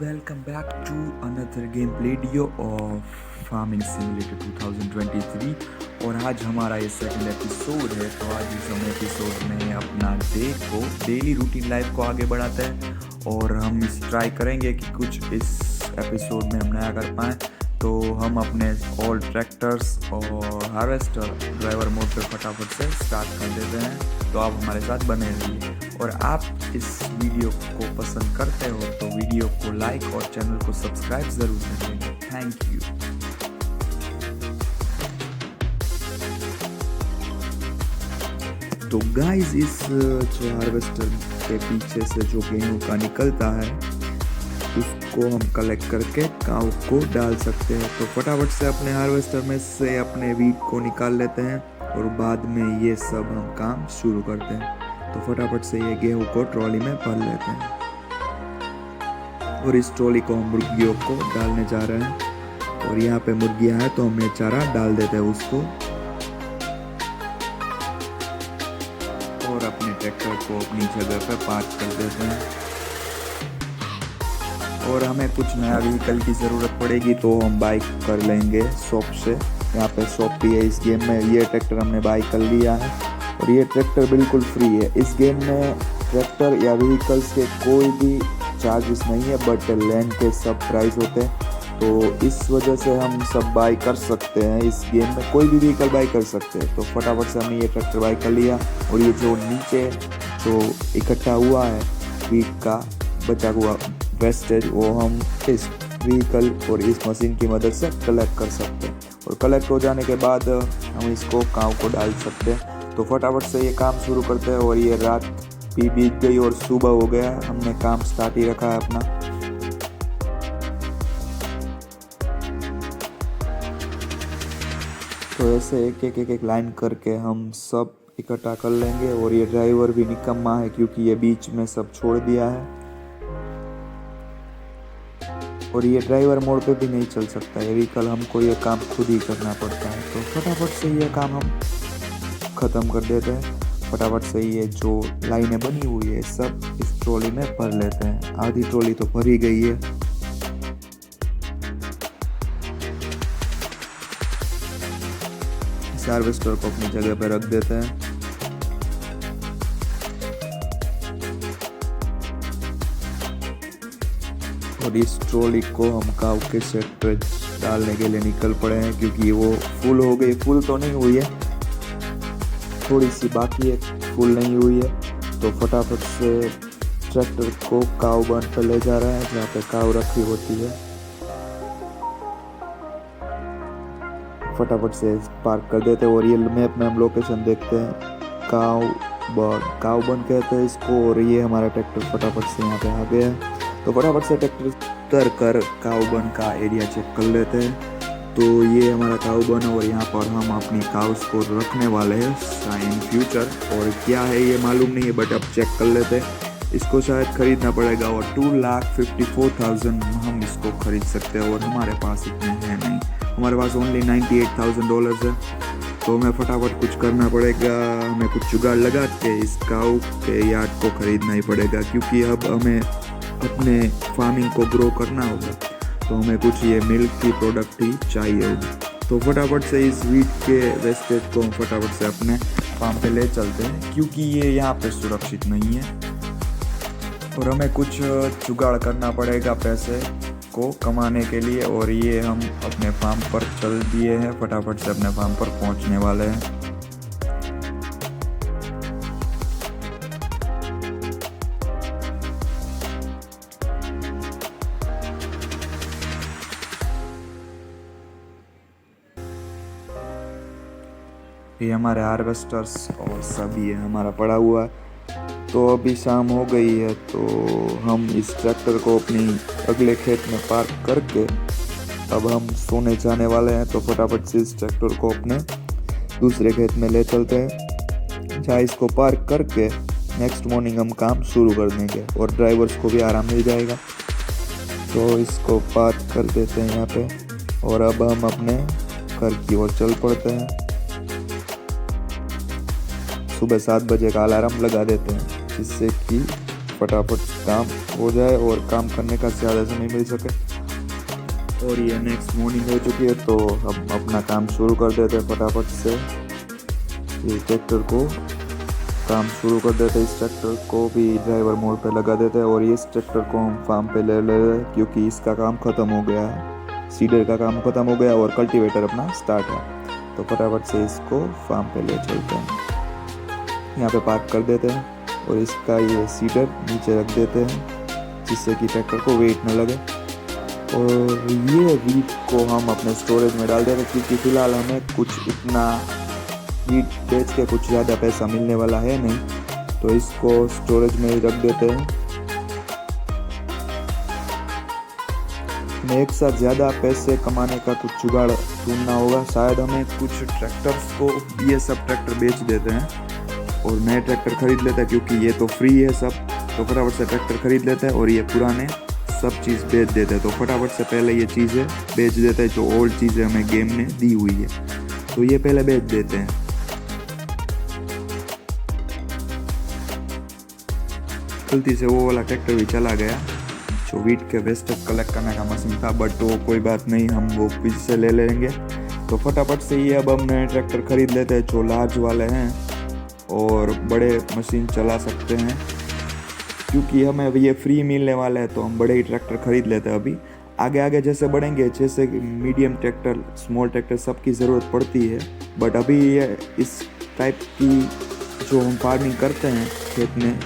welcome back to another gameplay video of Farming Simulator 2023। और आज हमारा ये सेकंड एपिसोड है। तो आज इस हम एपिसोड में अपना डेली रूटीन लाइफ को आगे बढ़ाते हैं और हम इस ट्राई करेंगे कि कुछ इस एपिसोड में हम नया कर पाएँ। तो हम अपने ऑल ट्रैक्टर्स और हार्वेस्टर ड्राइवर मोड पे फटाफट से स्टार्ट कर देते हैं। तो आप हमारे साथ बने रहिए और आप इस वीडियो को पसंद करते हो तो वीडियो को लाइक और चैनल को सब्सक्राइब ज़रूर करिएगा। Thank you. तो गाइस, इस जो हार्वेस्टर के पीछे से जो गेहूं का निकलता है उसको हम कलेक्ट करके काऊ को डाल सकते हैं। तो फटाफट से अपने हार्वेस्टर में से अपने वीट को निकाल लेते हैं और बाद में ये सब हम काम शुरू करते हैं। तो फटाफट से ये गेहूं को ट्रॉली में भर लेते हैं और इस ट्रॉली को हम मुर्गियों को डालने जा रहे हैं। और यहाँ पे मुर्गियाँ हैं तो हम ये चारा डाल देते हैं उसको और अपने ट्रैक्टर को अपनी जगह पे पार्क कर देते हैं। और हमें कुछ नया व्हीकल की ज़रूरत पड़ेगी तो हम बाइक कर लेंगे शॉप से। यहाँ पे शॉप भी है इस गेम में। ये ट्रैक्टर हमने बाइक कर लिया है और ये ट्रैक्टर बिल्कुल फ्री है। इस गेम में ट्रैक्टर या व्हीकल्स के कोई भी चार्जेस नहीं है, बट लैंड के सब प्राइस होते हैं। तो इस वजह से हम सब बाई कर सकते हैं। इस गेम में कोई भी व्हीकल बाई कर सकते हैं। तो फटाफट से हमने ये ट्रैक्टर बाई कर लिया और ये जो नीचे जो इकट्ठा हुआ है व्हीट का बचा हुआ वेस्टेज वो हम इस व्हीकल और इस मशीन की मदद से कलेक्ट कर सकते हैं। और कलेक्ट हो जाने के बाद हम इसको काऊ को डाल सकते हैं। तो फटाफट से ये काम शुरू करते हैं। और ये रात भी बीत गई और सुबह हो गया। हमने काम स्टार्ट ही रखा है अपना। तो ऐसे एक लाइन करके हम सब इकट्ठा कर लेंगे। और ये ड्राइवर भी निकम्मा है क्योंकि ये बीच में सब छोड़ दिया है और ये ड्राइवर मोड पे भी नहीं चल सकता। ये व्हीकल हमको ये काम खुद ही करना पड़ता है। तो फटाफट से ये काम हम ख़त्म कर देते हैं। फटाफट से ये जो लाइनें बनी हुई है सब इस ट्रॉली में भर लेते हैं। आधी ट्रॉली तो भर ही गई है। इस हार्वेस्टर को अपनी जगह पर रख देते हैं। और इस ट्रॉली को हम काऊ के सेट पे डालने के लिए निकल पड़े हैं क्योंकि वो फुल हो गई। फुल तो नहीं हुई है, थोड़ी सी बाकी है, फुल नहीं हुई है। तो फटाफट से ट्रैक्टर को काऊ बन पर ले जा रहा है जहाँ पे काऊ रखी होती है। फटाफट से पार्क कर देते हैं और ये मैप में हम लोकेशन देखते हैं। काऊ बन कहते हैं इसको। और ये हमारा ट्रैक्टर फटाफट से यहाँ पे आ गया है। तो फटाफट से ट्रैक्टर उतर कर काऊ बन का एरिया चेक कर लेते हैं। तो ये हमारा काऊ बन और यहाँ पर हम अपनी काउस को रखने वाले हैं इन फ्यूचर। और क्या है ये मालूम नहीं है, बट अब चेक कर लेते हैं। इसको शायद ख़रीदना पड़ेगा और 2,54,000 हम इसको ख़रीद सकते हैं। और हमारे पास इतने हैं नहीं, हमारे पास ओनली $98,000 है। तो हमें फटाफट कुछ करना पड़ेगा। हमें कुछ जुगाड़ लगा के इस काऊ के यार्ड को ख़रीदना ही पड़ेगा क्योंकि अब हमें अपने फार्मिंग को ग्रो करना होगा। तो हमें कुछ ये मिल्क की प्रोडक्ट ही चाहिए होगी। तो फटाफट से इस वीट के वेस्टेज को हम फटाफट से अपने फार्म पे ले चलते हैं क्योंकि ये यहाँ पे सुरक्षित नहीं है। और हमें कुछ जुगाड़ करना पड़ेगा पैसे को कमाने के लिए। और ये हम अपने फार्म पर चल दिए हैं। फटाफट से अपने फार्म पर पहुँचने वाले हैं। ये हमारे हार्वेस्टर्स और सब ये हमारा पड़ा हुआ है। तो अभी शाम हो गई है तो हम इस ट्रैक्टर को अपनी अगले खेत में पार्क करके अब हम सोने जाने वाले हैं। तो फटाफट से इस ट्रैक्टर को अपने दूसरे खेत में ले चलते हैं जहाँ इसको पार्क करके नेक्स्ट मॉर्निंग हम काम शुरू कर देंगे और ड्राइवर्स को भी आराम मिल जाएगा। तो इसको पार्क कर देते हैं यहाँ पे और अब हम अपने घर की ओर चल पड़ते हैं। सुबह 7 बजे का अलार्म लगा देते हैं जिससे कि फटाफट काम हो जाए और काम करने का ज़्यादा समय मिल सके। और ये नेक्स्ट मॉर्निंग हो चुकी है, तो हम अपना काम शुरू कर देते हैं फटाफट से। ये ट्रैक्टर को काम शुरू कर देते हैं, इस ट्रैक्टर को भी ड्राइवर मोड पे लगा देते हैं और इस ट्रैक्टर को हम फार्म पे ले ले रहे हैं क्योंकि इसका काम ख़त्म हो गया है, सीडर का काम ख़त्म हो गया और कल्टीवेटर अपना स्टार्ट है। तो फटाफट से इसको फार्म पे ले चलते हैं, यहाँ पे पार्क कर देते हैं और इसका ये सीडर नीचे रख देते हैं जिससे कि ट्रैक्टर को वेट न लगे। और ये वीट को हम अपने स्टोरेज में डाल देते हैं क्योंकि फ़िलहाल हमें कुछ इतना वीट बेच के कुछ ज़्यादा पैसा मिलने वाला है नहीं, तो इसको स्टोरेज में ही रख देते हैं। हमें एक साथ ज़्यादा पैसे कमाने का कुछ जुगाड़ ढूंढना होगा। शायद हमें कुछ ट्रैक्टर्स को ये सब ट्रैक्टर बेच देते हैं और नए ट्रैक्टर खरीद लेते हैं क्योंकि ये तो फ्री है सब। तो फटाफट से ट्रैक्टर खरीद लेते हैं और ये पुराने सब चीज़ बेच देते हैं। तो फटाफट से पहले ये चीज़ें बेच देते हैं जो ओल्ड चीज़ें हमें गेम ने दी हुई है, तो ये पहले बेच देते हैं। गलती से वो वाला ट्रैक्टर भी चला गया जो वीट के वेस्टेज कलेक्ट करने का मशीन था, बट वो कोई बात नहीं, हम वो फिर से ले लेंगे। तो फटाफट से ये अब हम नए ट्रैक्टर खरीद लेते हैं जो लार्ज वाले हैं और बड़े मशीन चला सकते हैं क्योंकि हमें अब ये फ्री मिलने वाला है, तो हम बड़े ही ट्रैक्टर खरीद लेते हैं। अभी आगे आगे जैसे बढ़ेंगे, जैसे मीडियम ट्रैक्टर, स्मॉल ट्रैक्टर सबकी ज़रूरत पड़ती है, बट अभी ये इस टाइप की जो हम फार्मिंग करते हैं खेत में,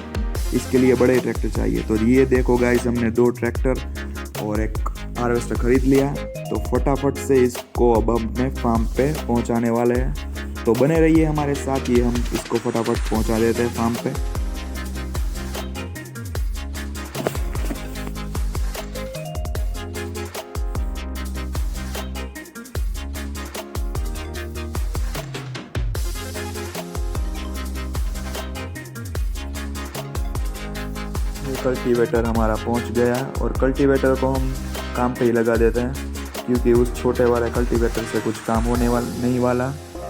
इसके लिए बड़े ट्रैक्टर चाहिए। तो ये देखो गाइस, हमने 2 ट्रैक्टर और एक हार्वेस्टर खरीद लिया। तो फटाफट से इसको अब हम अपने फार्म पे पहुंचाने वाले हैं, तो बने रहिए हमारे साथ, ये हम इसको फटाफट पहुंचा देते हैं फार्म पे। कल्टीवेटर हमारा पहुंच गया और कल्टीवेटर को हम काम पे ही लगा देते हैं क्योंकि उस छोटे वाले कल्टीवेटर से कुछ काम होने वाला नहीं वाला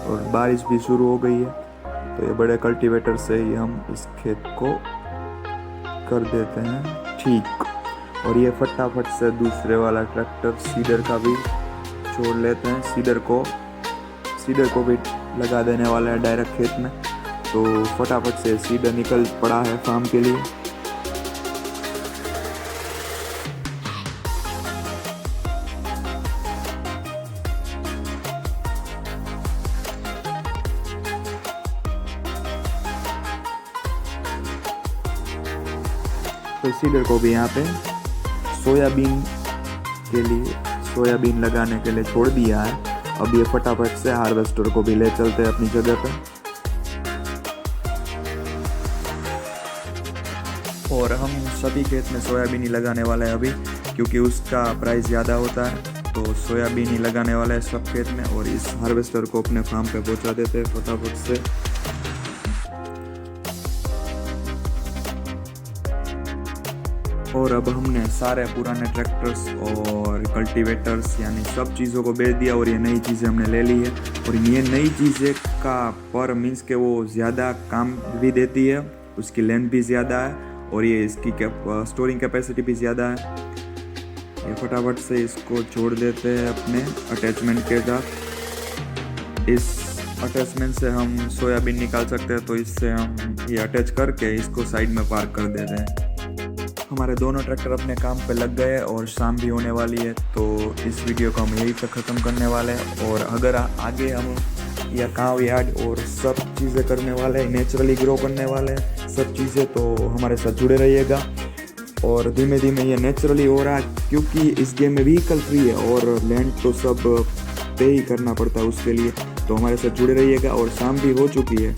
और बारिश भी शुरू हो गई है। तो ये बड़े कल्टीवेटर से ही हम इस खेत को कर देते हैं ठीक। और ये फटाफट से दूसरे वाला ट्रैक्टर सीडर का भी छोड़ लेते हैं, सीडर को भी लगा देने वाले हैं डायरेक्ट खेत में। तो फटाफट से सीडर निकल पड़ा है फार्म के लिए। तो सीडर को भी यहाँ पे सोयाबीन लगाने के लिए छोड़ दिया है। अब ये फटाफट से हार्वेस्टर को भी ले चलते हैं अपनी जगह पे। और हम सभी खेत में सोयाबीन ही लगाने वाले हैं अभी क्योंकि उसका प्राइस ज़्यादा होता है, तो सोयाबीन ही लगाने वाला है सब खेत में। और इस हार्वेस्टर को अपने फार्म पे पहुँचा देते हैं फटाफट से। और अब हमने सारे पुराने ट्रैक्टर्स और कल्टीवेटर्स यानी सब चीज़ों को बेच दिया और ये नई चीज़ें हमने ले ली है। और ये नई चीज़ें का पर मीन्स के वो ज़्यादा काम भी देती है, उसकी लेंथ भी ज़्यादा है और ये इसकी स्टोरिंग कैपेसिटी भी ज़्यादा है। ये फटाफट से इसको जोड़ देते हैं अपने अटैचमेंट के साथ। इस अटैचमेंट से हम सोयाबीन निकाल सकते हैं, तो इससे हम ये अटैच करके इसको साइड में पार्क कर देते हैं। हमारे दोनों ट्रैक्टर अपने काम पे लग गए और शाम भी होने वाली है, तो इस वीडियो को हम यहीं पे ख़त्म करने वाले हैं। और अगर आगे हम या काव यार्ड और सब चीज़ें करने वाले हैं, नेचुरली ग्रो करने वाले हैं सब चीज़ें, तो हमारे साथ जुड़े रहिएगा। और धीमे धीमे ये नेचुरली हो रहा है क्योंकि इस गेम में व्हीकल फ्री है और लैंड तो सब पे ही करना पड़ता है उसके लिए। तो हमारे साथ जुड़े रहिएगा। और शाम भी हो चुकी है,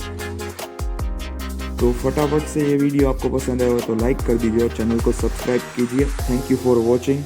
तो फटाफट से ये वीडियो आपको पसंद आया हो तो लाइक कर दीजिए और चैनल को सब्सक्राइब कीजिए। Thank you for watching.